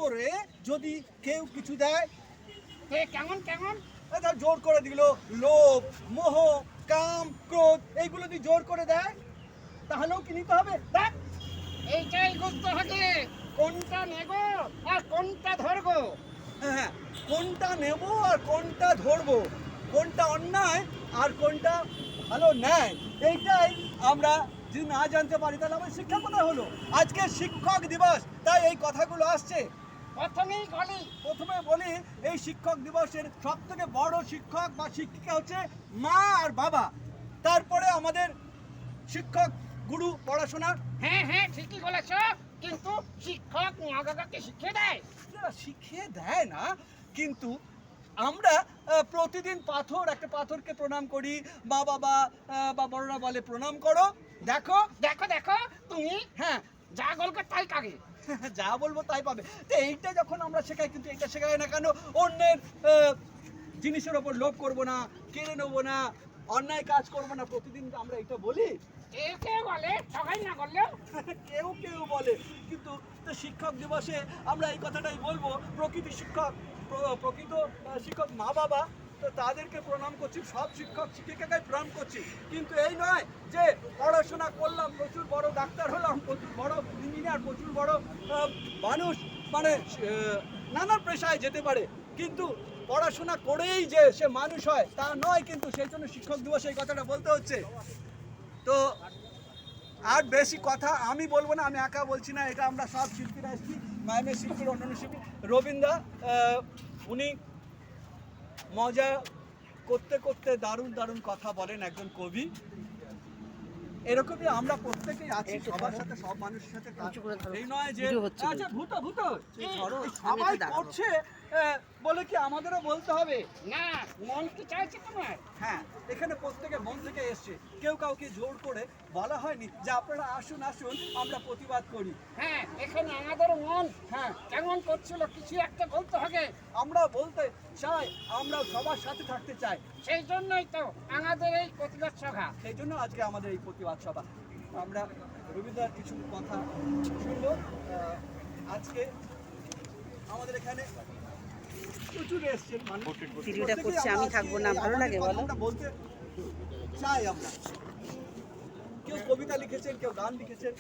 করে যদি কেউ কিছু দেয়, কেমন কেমন? জোর করে দিল, লোভ, মোহ, কাম, ক্রোধ এইগুলো যদি জোর করে দেয় তাহলেও কি নিতে হবে? দেখ, এইটাই বুঝতে হবে কোনটা নেব আর কোনটা ধরবো। হ্যাঁ, কোনটা নেব আর কোনটা ধরবো, কোনটা অন্যায় আর কোনটা ভালো ন্যায়, এইটাই আমরা যদি না জানতে পারি তাহলে আমার শিক্ষা কোথায় হলো? আজকে শিক্ষক দিবস, তাই এই কথাগুলো আসছে। প্রথমে বলি এই শিক্ষক দিবসের সব থেকে বড় শিক্ষক বা শিক্ষিকা হচ্ছে মা আর বাবা, তারপরে আমাদের শিক্ষক গুরু পড়াশোনার। হ্যাঁ হ্যাঁ, ঠিকই বলেছ, কিন্তু শিক্ষক মা বাবাকে শিখিয়ে দেয়? শিখিয়ে দেয় না, কিন্তু আমরা প্রতিদিন একটা পাথরকে প্রণাম করি, মা বাবা বা বড়রা বলে প্রণাম করো। দেখো দেখো দেখো, তুমি হ্যাঁ যা গল্প তাই কাগে। যা বলবো তাই পাবে। তো এইটা যখন আমরা শেখাই, কিন্তু এটা শেখাই না কেন? অন্যের জিনিসের ওপর লোভ করবো না, কেড়ে নেবো না, অন্যায় কাজ করবো না, প্রতিদিন আমরা এটা বলি। কেউ কেউ বলে, সবাই না বললেও কেউ কেউ বলে, কিন্তু তো শিক্ষক দিবসে আমরা এই কথাটাই বলবো, প্রকৃত শিক্ষক মা বাবা, তো তাদেরকে প্রণাম করছি, সব শিক্ষক শিক্ষিকাকে প্রণাম করছি। কিন্তু এই নয় যে পড়াশোনা করলাম, প্রচুর বড় ডাক্তার হলাম, প্রচুর বড় ইঞ্জিনিয়ার, প্রচুর বড় মানুষ, মানে নানান পেশায় যেতে পারে, কিন্তু পড়াশোনা করেই যে সে মানুষ হয় তা নয়। কিন্তু সেই জন্য শিক্ষক দিবসে এই কথাটা বলতে হচ্ছে। তো আর বেশি কথা আমি বলবো না, আমি একা বলছি না, এটা আমরা সব শিল্পীরা এসেছি, মায়ামের শিল্পীর, অন্যান্য শিল্পী। রবীন্দ্র উনি মজা করতে করতে দারুণ দারুণ কথা বলেন, একজন কবি। এরকমই আমরা প্রত্যেকেই আছি, সবার সাথে, সব মানুষের সাথে। এই নয় যে আচ্ছা ভূত সবাই করছে বলে কি আমাদেরও বলতে হবে? না, মন কি চাইছে তোমার? হ্যাঁ, এখানে প্রত্যেকে মন থেকে এসছে, কেউ কাউকে জোর করে বলা হয়নি যে আপনারা আসুন আসুন আমরা প্রতিবাদ করি। হ্যাঁ, এখানে আমাদের মন হ্যাঁ কেমন করছিল, কিছু একটা বলতে হবে। আমরা বলতে চাই, আমরা সবার সাথে থাকতে চাই, সেই জন্যই তো আমাদের এই প্রতিবাদ সভা। সেই জন্য আজকে আমাদের এই প্রতিবাদ সভা। আমরা রবীন্দ্রনাথ কিছু কথা শুনবো। আজকে আমাদের এখানে প্রচুর এসছেন মানুষ। ভিডিওটা করছি, আমি থাকবো না, ভালো লাগে বলো? আমরা বলতে চাই, আমরা কেউ কবিতা লিখেছেন, কেউ গান লিখেছেন।